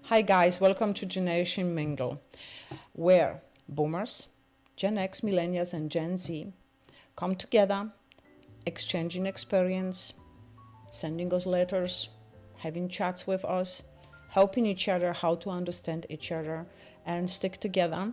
Hi guys, welcome to Generation Mingle, where boomers, Gen X, millennials, and Gen Z come together, exchanging experience, sending us letters, having chats with us, helping each other how to understand each other, and stick together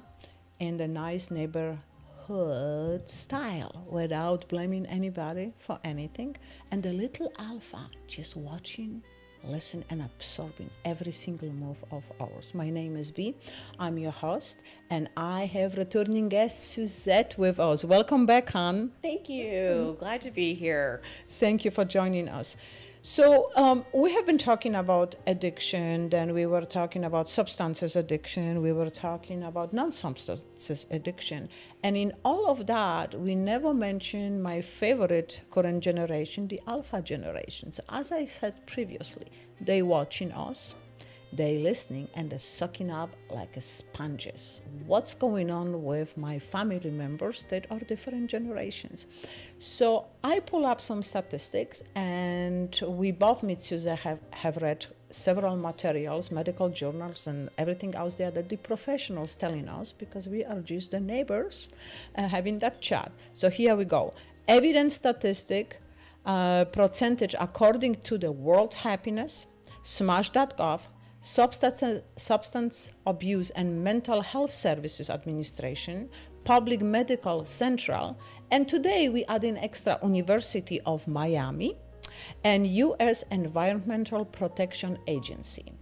in the nice neighborhood style without blaming anybody for anything. And the little alpha just watching, listen, and absorbing every single move of ours. My name is B. I'm your host, and I have returning guest Suzette with us. Welcome back, hon. Thank you. Glad to be here. Thank you for joining us. So we have been talking about addiction, then we were talking about substances addiction, we were talking about non-substances addiction. And in all of that, we never mentioned my favorite current generation, the alpha generation. So as I said previously, they watching us, they listening, and they're sucking up like a sponges. What's going on with my family members that are different generations? So I pull up some statistics, and we both, me Suze, have read several materials, medical journals, and everything else there that the professionals telling us, because we are just the neighbors having that chat. So here we go. Evidence statistic percentage according to the World Happiness, Smash.gov, Substance Abuse and Mental Health Services Administration, Public Medical Central, and today we add in extra University of Miami and U.S. Environmental Protection Agency.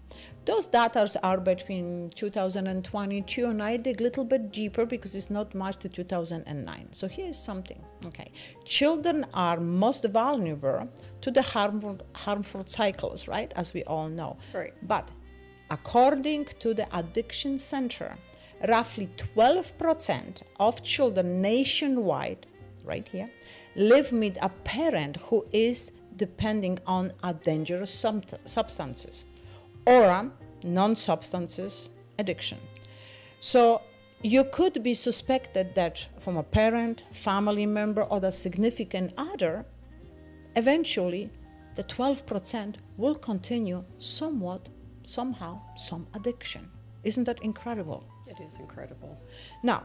Those data are between 2022, and I dig a little bit deeper because it's not much to 2009. So here's something, okay. Children are most vulnerable to the harmful cycles, right, as we all know. Right. But according to the Addiction Center, roughly 12% of children nationwide, right here, live with a parent who is depending on a dangerous substances or a non-substances addiction. So you could be suspected that from a parent, family member, or the significant other, eventually the 12% will continue somewhat, somehow, some addiction. Isn't that incredible? It is incredible. Now,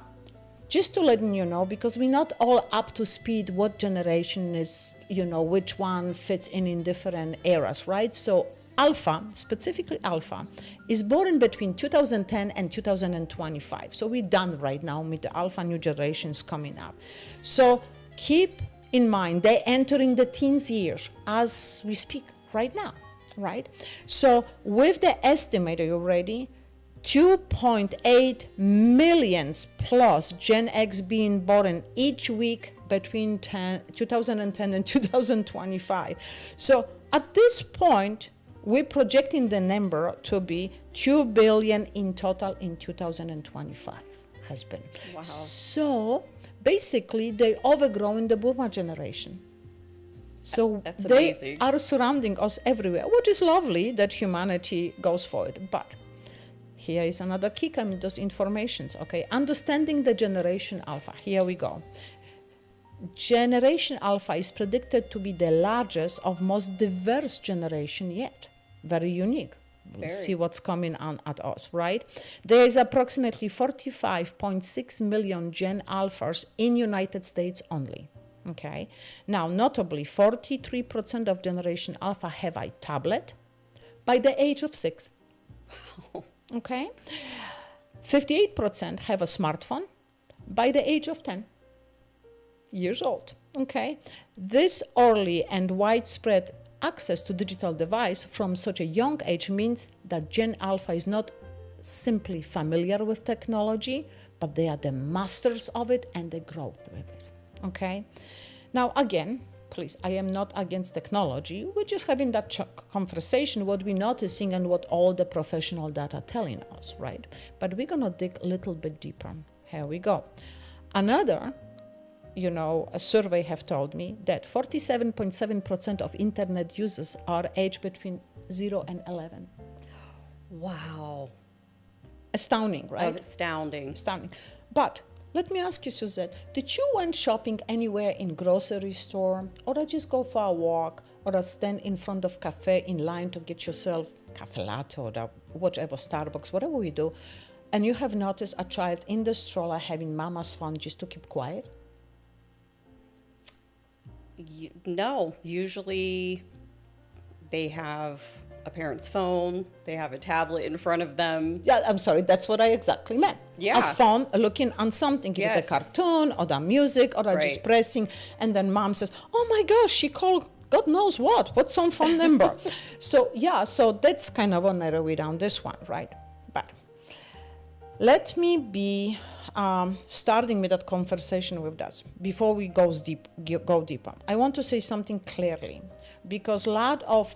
just to let you know, because we're not all up to speed what generation is, which one fits in different eras, right? So Alpha, specifically Alpha, is born between 2010 and 2025. So we're done right now with the Alpha new generations coming up. So keep in mind, they're entering the teens years as we speak right now, right? So with the estimate, are you ready? 2.8 million plus Gen X being born each week between 2010 and 2025. So at this point, we're projecting the number to be 2 billion in total in 2025 has been. Wow. So basically, they overgrowing the boomer generation. So That's they amazing. are surrounding us everywhere, which is lovely that humanity goes for it. But here is another kick on those informations, okay? Understanding the Generation Alpha. Here we go. Generation Alpha is predicted to be the largest of most diverse generation yet. Very unique. We'll see what's coming on at us, right? There is approximately 45.6 million Gen Alphas in United States only. Okay. Now, notably, 43% of Generation Alpha have a tablet by the age of 6. Wow. Okay. 58% have a smartphone by the age of 10 years old. Okay. This early and widespread access to digital device from such a young age means that Gen Alpha is not simply familiar with technology, but they are the masters of it and they grow with it. Okay. Now, again, please, I am not against technology. We're just having that conversation, what we're noticing and what all the professional data telling us, right? But we're going to dig a little bit deeper. Here we go. Another, a survey have told me that 47.7% of internet users are aged between 0 and 11. Wow. Astounding, right? Astounding. Astounding. But let me ask you, Suzette, did you went shopping anywhere in grocery store or just go for a walk or stand in front of cafe in line to get yourself cafe latte or whatever, Starbucks, whatever we do, and you have noticed a child in the stroller having mama's phone just to keep quiet? No, usually they have a parent's phone, they have a tablet in front of them. Yeah, I'm sorry, that's what I exactly meant. Yeah. A phone looking on something. If it's Yes. a cartoon or the music or just Right. pressing, and then mom says, oh my gosh, she called God knows what's some phone number. So that's kind of a narrow way down this one, right? But let me be starting with that conversation with us before we go deeper. I want to say something clearly, because a lot of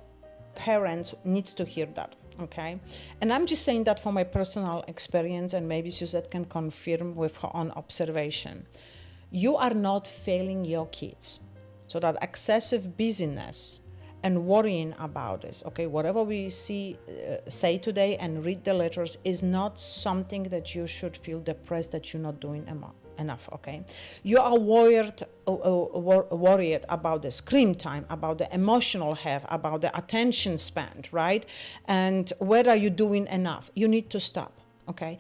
parents needs to hear that, okay? And I'm just saying that from my personal experience, and maybe Suzette can confirm with her own observation. You are not failing your kids. So that excessive busyness and worrying about this, okay, whatever we say today and read the letters is not something that you should feel depressed that you're not doing enough, okay? You are worried about the screen time, about the emotional health, about the attention span, right? And whether you're doing enough. You need to stop, okay?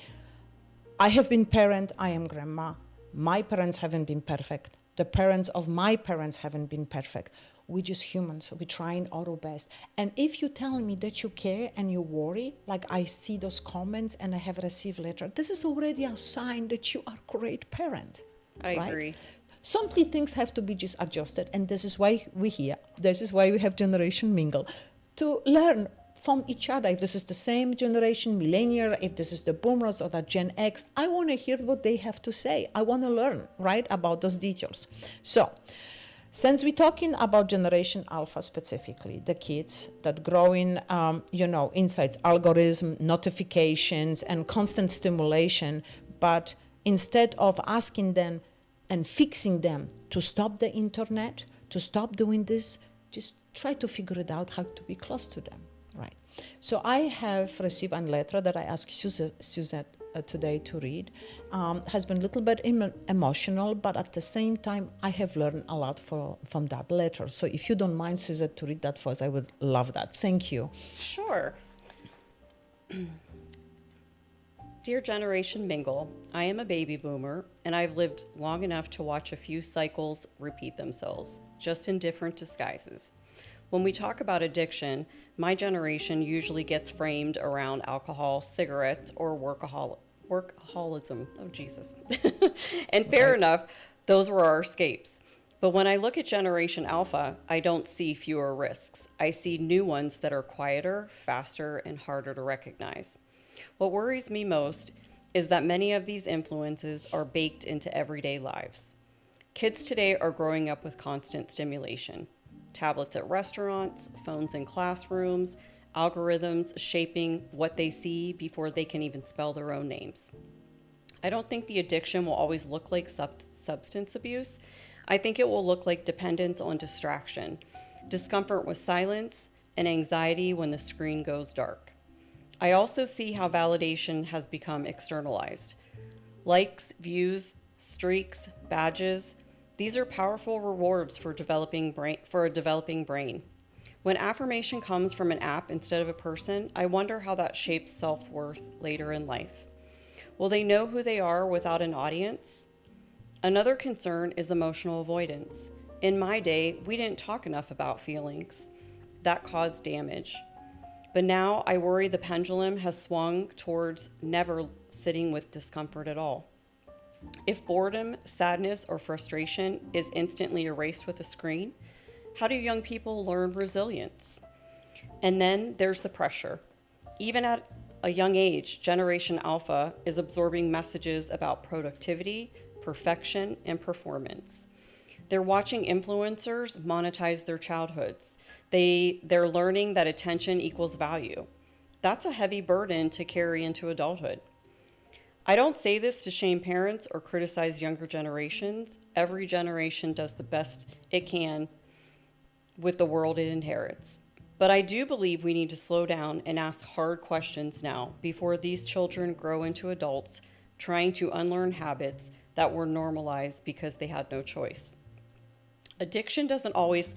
I have been parent, I am grandma. My parents haven't been perfect. The parents of my parents haven't been perfect. We're just humans. We're trying our best. And if you tell me that you care and you worry, like I see those comments and I have received letter, this is already a sign that you are a great parent. I right? agree. Some things have to be just adjusted, and this is why we're here. This is why we have Generation Mingle, to learn from each other. If this is the same generation, millennial, if this is the boomers or the Gen X, I want to hear what they have to say. I want to learn, right, about those details. So, since we're talking about Generation Alpha specifically, the kids that growing, inside algorithm, notifications, and constant stimulation, but instead of asking them and fixing them to stop the internet, to stop doing this, just try to figure it out how to be close to them. Right. So I have received a letter that I asked Suzette today to read. Has been a little bit emotional, but at the same time, I have learned a lot from that letter. So if you don't mind, Suzette, to read that for us, I would love that. Thank you. Sure. Dear Generation Mingle, I am a baby boomer, and I've lived long enough to watch a few cycles repeat themselves, just in different disguises. When we talk about addiction, my generation usually gets framed around alcohol, cigarettes, or workaholism. Oh, Jesus. And fair enough, those were our escapes. But when I look at Generation Alpha, I don't see fewer risks. I see new ones that are quieter, faster, and harder to recognize. What worries me most is that many of these influences are baked into everyday lives. Kids today are growing up with constant stimulation. Tablets at restaurants, phones in classrooms, algorithms shaping what they see before they can even spell their own names. I don't think the addiction will always look like substance abuse. I think it will look like dependence on distraction, discomfort with silence, and anxiety when the screen goes dark. I also see how validation has become externalized. Likes, views, streaks, badges, these are powerful rewards for a developing brain. When affirmation comes from an app instead of a person, I wonder how that shapes self-worth later in life. Will they know who they are without an audience? Another concern is emotional avoidance. In my day, we didn't talk enough about feelings. That caused damage. But now I worry the pendulum has swung towards never sitting with discomfort at all. If boredom, sadness, or frustration is instantly erased with a screen, how do young people learn resilience? And then there's the pressure. Even at a young age, Generation Alpha is absorbing messages about productivity, perfection, and performance. They're watching influencers monetize their childhoods. They're learning that attention equals value. That's a heavy burden to carry into adulthood. I don't say this to shame parents or criticize younger generations. Every generation does the best it can with the world it inherits. But I do believe we need to slow down and ask hard questions now before these children grow into adults trying to unlearn habits that were normalized because they had no choice. Addiction doesn't always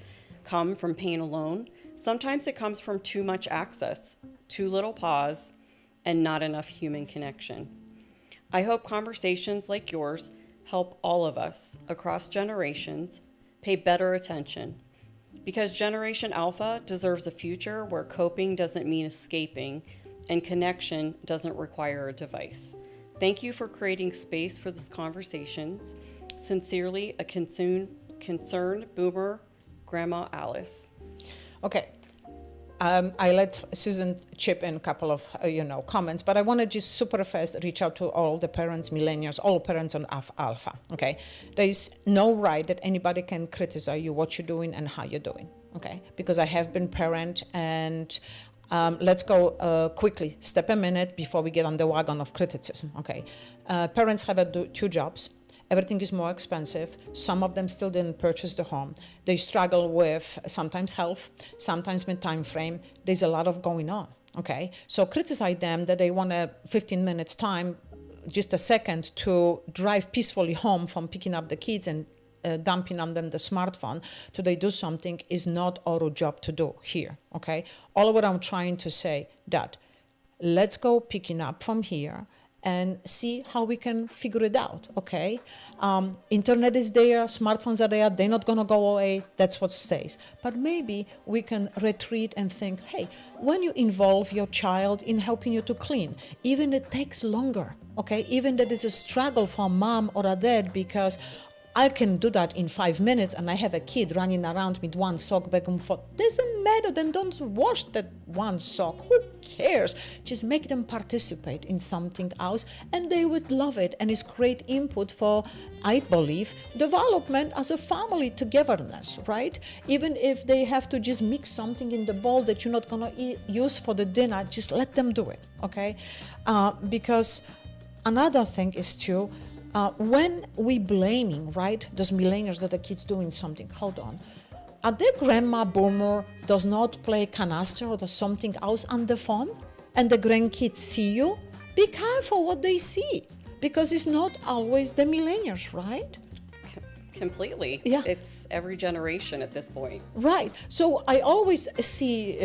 come from pain alone. Sometimes it comes from too much access, too little pause, and not enough human connection. I hope conversations like yours help all of us across generations pay better attention, because Generation Alpha deserves a future where coping doesn't mean escaping and connection doesn't require a device. Thank you for creating space for these conversations. Sincerely, a concerned boomer, Grandma Alice. Okay. I let Susan chip in a couple of, comments, but I want to just super fast reach out to all the parents, millennials, all parents on Alpha, okay? There is no right that anybody can criticize you, what you're doing and how you're doing, okay? Because I have been parent, and let's go quickly, step a minute before we get on the wagon of criticism, okay? Parents have two jobs. Everything is more expensive. Some of them still didn't purchase the home. They struggle with sometimes health, sometimes with time frame. There's a lot of going on, okay? So criticize them that they want a 15 minutes time, just a second to drive peacefully home from picking up the kids and dumping on them the smartphone till they do something is not our job to do here, okay? All of what I'm trying to say that let's go picking up from here and see how we can figure it out, okay? Internet is there, smartphones are there, they're not gonna go away, that's what stays. But maybe we can retreat and think, hey, when you involve your child in helping you to clean, even it takes longer, okay? Even that is a struggle for a mom or a dad, because I can do that in 5 minutes and I have a kid running around with one sock back and forth. Doesn't matter, then don't wash that one sock. Who cares? Just make them participate in something else and they would love it. And it's great input for, I believe, development as a family togetherness, right? Even if they have to just mix something in the bowl that you're not gonna use for the dinner, just let them do it, okay? Because another thing is too, when we blaming, right, those millennials that the kids doing something, hold on. Are the grandma boomer does not play canister or does something else on the phone and the grandkids see you? Be careful what they see, because it's not always the millennials, right? Completely. Yeah. It's every generation at this point. Right. So I always see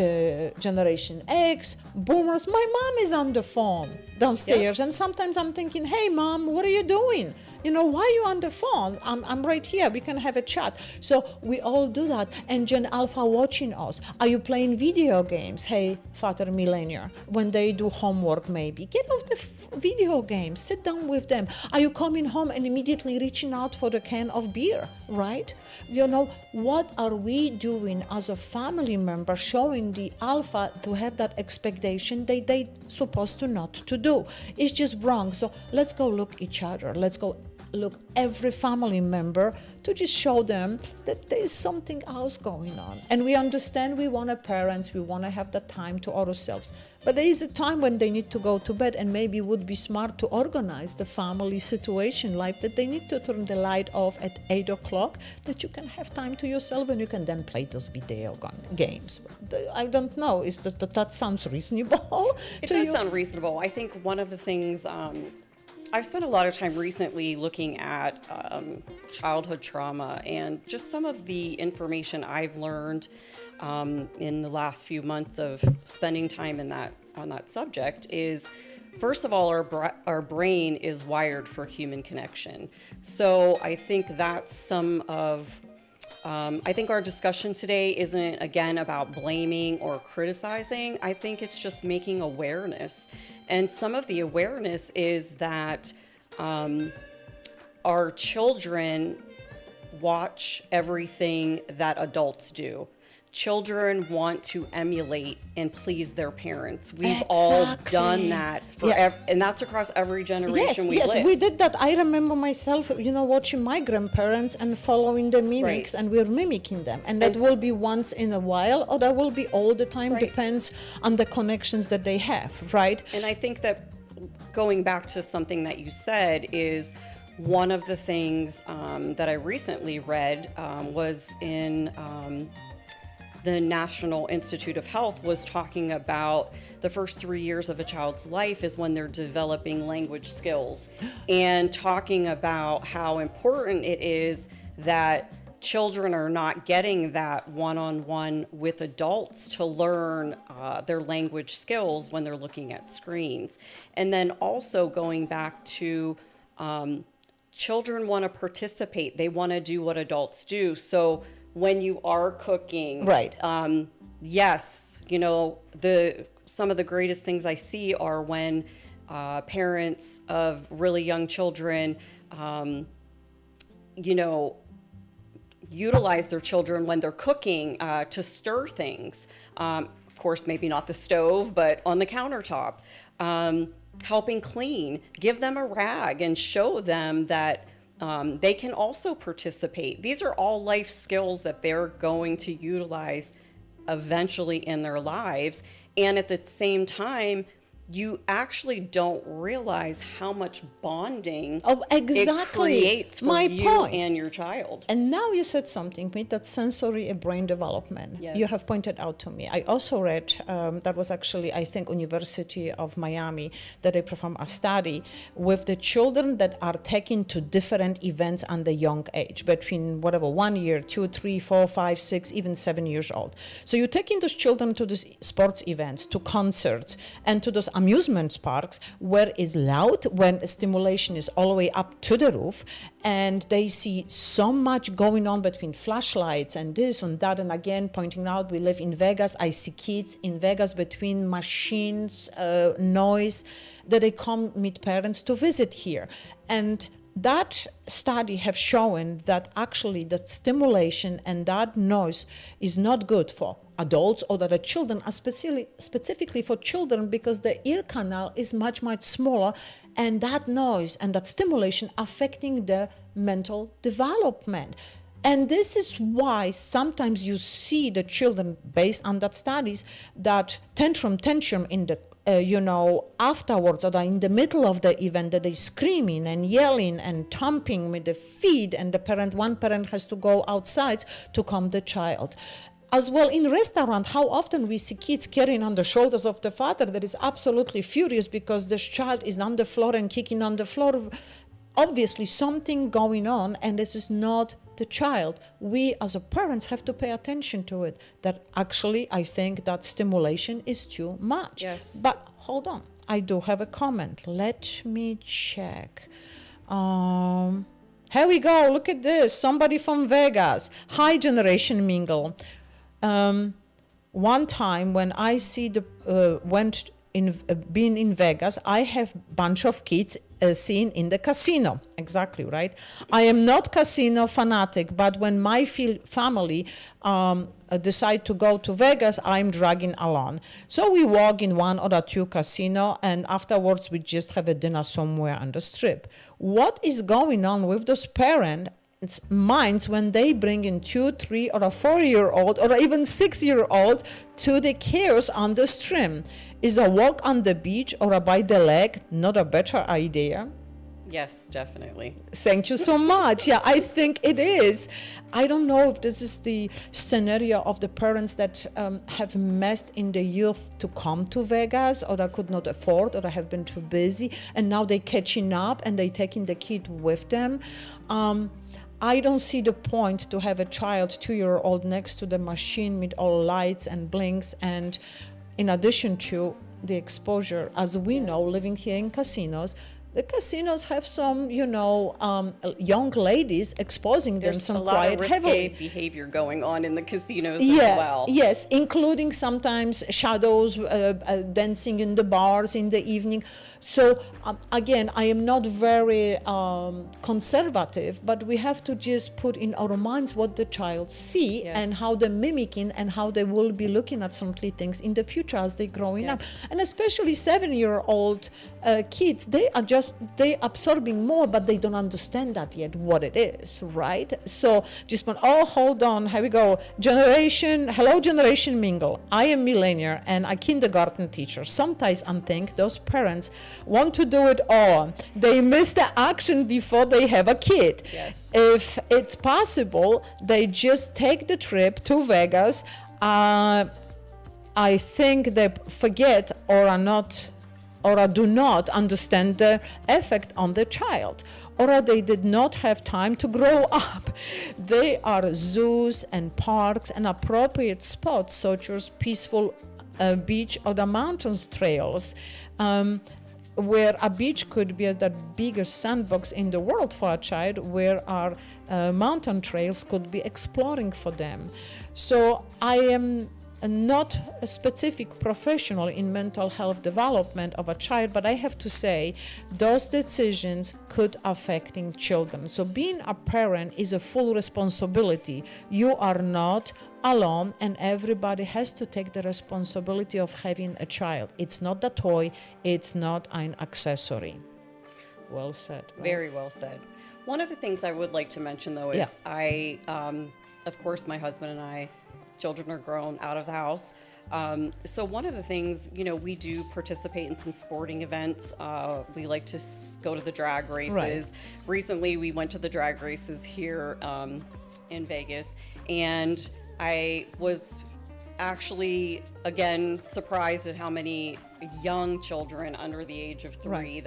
Generation X, boomers. My mom is on the phone downstairs, and sometimes I'm thinking, hey, mom, what are you doing? Why are you on the phone? I'm right here. We can have a chat. So we all do that. And Gen Alpha watching us. Are you playing video games? Hey, father millennial. When they do homework, maybe. Get off the video games. Sit down with them. Are you coming home and immediately reaching out for the can of beer, right? What are we doing as a family member showing the Alpha to have that expectation they supposed to not to do? It's just wrong. So let's go look each other. Let's go look every family member to just show them that there is something else going on. And we understand we want to parents, we want to have the time to ourselves. But there is a time when they need to go to bed, and maybe it would be smart to organize the family situation like that they need to turn the light off at 8 o'clock, that you can have time to yourself and you can then play those video games. I don't know, is that sounds reasonable? It does sound reasonable. I think one of the things, I've spent a lot of time recently looking at childhood trauma, and just some of the information I've learned in the last few months of spending time on that subject is, first of all, our brain is wired for human connection. So I think that's some of I think our discussion today isn't, again, about blaming or criticizing. I think it's just making awareness. And some of the awareness is that our children watch everything that adults do. Children want to emulate and please their parents. We've all done that and that's across every generation we live. Yes, we did that. I remember myself, watching my grandparents and following the mimics, and we're mimicking them. And that will be once in a while, or that will be all the time, depends on the connections that they have, right? And I think that going back to something that you said is one of the things that I recently read was in the National Institute of Health was talking about the first 3 years of a child's life is when they're developing language skills, and talking about how important it is that children are not getting that one-on-one with adults to learn their language skills when they're looking at screens. And then also going back to children want to participate. They want to do what adults do. So when you are cooking, Right. Yes, some of the greatest things I see are when parents of really young children, utilize their children when they're cooking to stir things. Of course, maybe not the stove, but on the countertop. Helping clean, give them a rag and show them that they can also participate. These are all life skills that they're going to utilize eventually in their lives. And at the same time, you actually don't realize how much bonding it creates for you and your child. And now you said something, Pete, that sensory brain development. Yes. You have pointed out to me. I also read, that was actually, I think, University of Miami, that they performed a study with the children that are taken to different events at the young age, between 1 year, 2, 3, 4, 5, 6, even 7 years old. So you're taking those children to these sports events, to concerts, and to those amusement parks where it's loud, when stimulation is all the way up to the roof, and they see so much going on between flashlights and this and that. And again, pointing out, we live in Vegas. I see kids in Vegas between machines, noise, that they come meet parents to visit here. And that study have shown that actually the stimulation and that noise is not good for adults or the children, specifically for children, because the ear canal is much, much smaller, and that noise and that stimulation affecting the mental development. And this is why sometimes you see the children, based on that studies, that tantrum in the afterwards, or in the middle of the event, that they screaming and yelling and thumping with the feet, and one parent has to go outside to calm the child. As well, in restaurant, how often we see kids carrying on the shoulders of the father that is absolutely furious because this child is on the floor and kicking on the floor. Obviously something going on, and this is not the child. We as a parents have to pay attention to it, that actually I think that stimulation is too much. Yes. But hold on, I do have a comment. Let me check. Here we go, look at this, somebody from Vegas. Hi, Generation Mingle. One time when I see being in Vegas, I have bunch of kids seen in the casino. Exactly, right? I am not casino fanatic, but when my family decide to go to Vegas, I'm dragging along. So we walk in 1 or 2 casino, and afterwards we just have a dinner somewhere on the strip. What is going on with those parents' minds when they bring in 2, 3, or a 4-year-old or even 6-year-old to the chaos on the stream? Is a walk on the beach or a by the lake not a better idea? Yes, definitely. Thank you so much. Yeah, I think it is. I don't know if this is the scenario of the parents that have messed in the youth to come to Vegas, or that could not afford, or have been too busy, and now they're catching up and they're taking the kid with them. I don't see the point to have a child, 2-year-old, next to the machine with all lights and blinks, and in addition to the exposure, as we know, living here in casinos, the casinos have some, young ladies exposing There's them a lot quite of risque heavily. Behavior going on in the casinos Yes, as well. yes, including sometimes shadows dancing in the bars in the evening. So again, I am not very conservative, but we have to just put in our minds what the child see, Yes. and how they're mimicking and how they will be looking at some things in the future as they're growing up. And especially 7-year-old kids, they absorbing more, but they don't understand that yet, what it is, right? So just hold on, here we go. Hello, Generation Mingle. I am millennial and a kindergarten teacher. Sometimes I think those parents want to do it all. They miss the action before they have a kid. Yes. If it's possible, they just take the trip to Vegas. I think they forget or do not understand the effect on the child. or they did not have time to grow up. They are zoos and parks and appropriate spots such as peaceful beach or the mountains trails, where a beach could be the biggest sandbox in the world for a child, where our mountain trails could be exploring for them. So I am not a specific professional in mental health development of a child, but I have to say those decisions could affecting children. So being a parent is a full responsibility. You are not alone, and everybody has to take the responsibility of having a child. It's not a toy, it's not an accessory. Well said. Right? Very well said. One of the things I would like to mention, though, is of course, my husband and I, children are grown out of the house. So one of the things, we do participate in some sporting events. We like to go to the drag races. Right. Recently, we went to the drag races here in Vegas, and I was actually, again, surprised at how many young children under the age of 3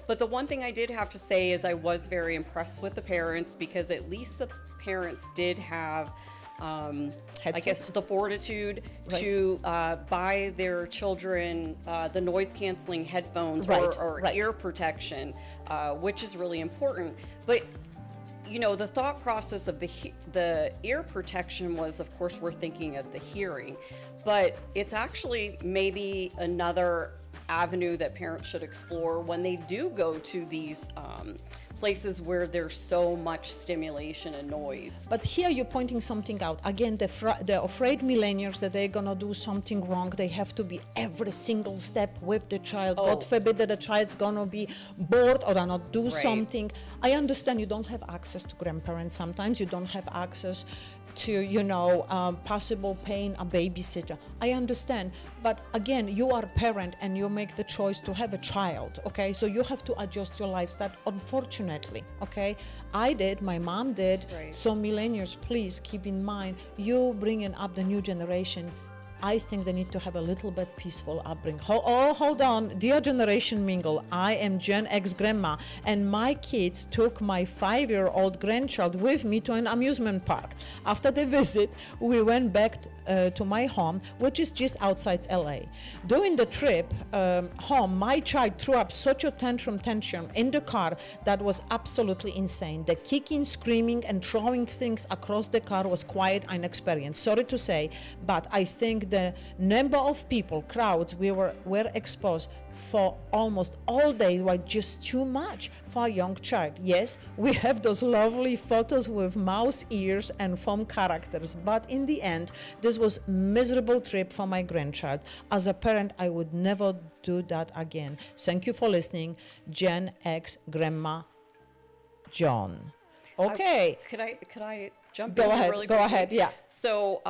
But the one thing I did have to say is I was very impressed with the parents, because at least the parents did have I guess the fortitude to buy their children the noise canceling headphones or ear protection, which is really important. But the thought process of the ear protection was, of course, we're thinking of the hearing, but it's actually maybe another avenue that parents should explore when they do go to these places where there's so much stimulation and noise. But here you're pointing something out. Again, the afraid millennials that they're gonna do something wrong. They have to be every single step with the child. God forbid that the child's gonna be bored or not do something. I understand you don't have access to grandparents. Sometimes you don't have access to possible paying a babysitter. I understand, but again, you are a parent and you make the choice to have a child, okay? So you have to adjust your lifestyle, unfortunately, okay? I did, my mom did. So millennials, please keep in mind, you bringing up the new generation, I think they need to have a little bit peaceful upbringing. Hold on, dear generation Mingle, I am Gen X grandma, and my kids took my 5-year-old grandchild with me to an amusement park. After the visit, we went back to my home, which is just outside LA. During the trip home, my child threw up such a tantrum in the car that was absolutely insane. The kicking, screaming, and throwing things across the car was quite an experience. Sorry to say, but I think the number of people, crowds we were exposed for almost all day was just too much for a young child. Yes, we have those lovely photos with mouse ears and foam characters, but in the end, this was a miserable trip for my grandchild. As a parent, I would never do that again. Thank you for listening. Gen X Grandma John. Okay. Could I jump in? Go ahead. Really go quickly? ahead. Yeah. So,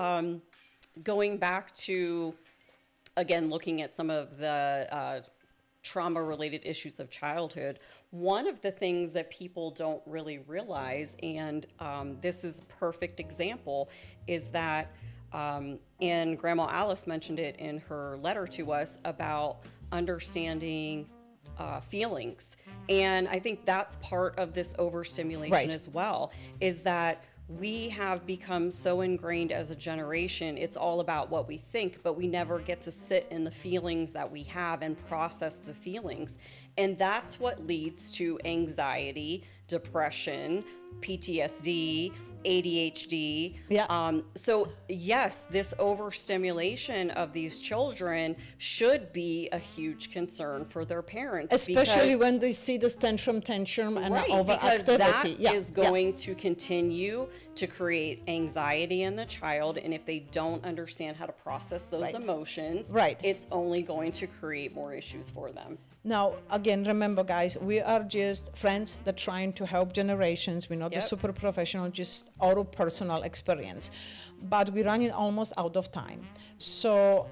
going back to, again, looking at some of the trauma-related issues of childhood, one of the things that people don't really realize, and this is a perfect example, is that, and Grandma Alice mentioned it in her letter to us about understanding feelings. And I think that's part of this overstimulation as well, is that we have become so ingrained as a generation. It's all about what we think, but we never get to sit in the feelings that we have and process the feelings. And that's what leads to anxiety, depression, PTSD, ADHD. So yes, this overstimulation of these children should be a huge concern for their parents, especially when they see this tantrum and overactivity. That is going to continue to create anxiety in the child, and if they don't understand how to process those emotions, it's only going to create more issues for them. Now, again, remember, guys, we are just friends that trying to help generations. We're not the super professional, just our personal experience. But we're running almost out of time. So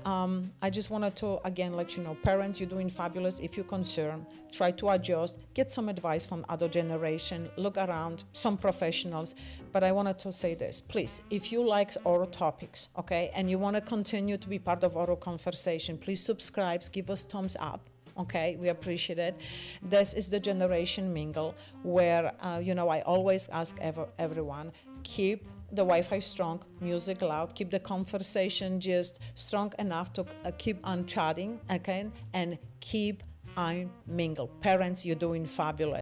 I just wanted to, again, let you know, parents, you're doing fabulous. If you're concerned, try to adjust, get some advice from other generation, look around, some professionals. But I wanted to say this, please, if you like our topics, okay, and you want to continue to be part of our conversation, please subscribe, give us thumbs up. Okay, we appreciate it. This is the Generation Mingle, where I always ask everyone, keep the Wi-Fi strong, music loud, keep the conversation just strong enough to keep on chatting, okay, and keep on mingle. Parents, you're doing fabulous.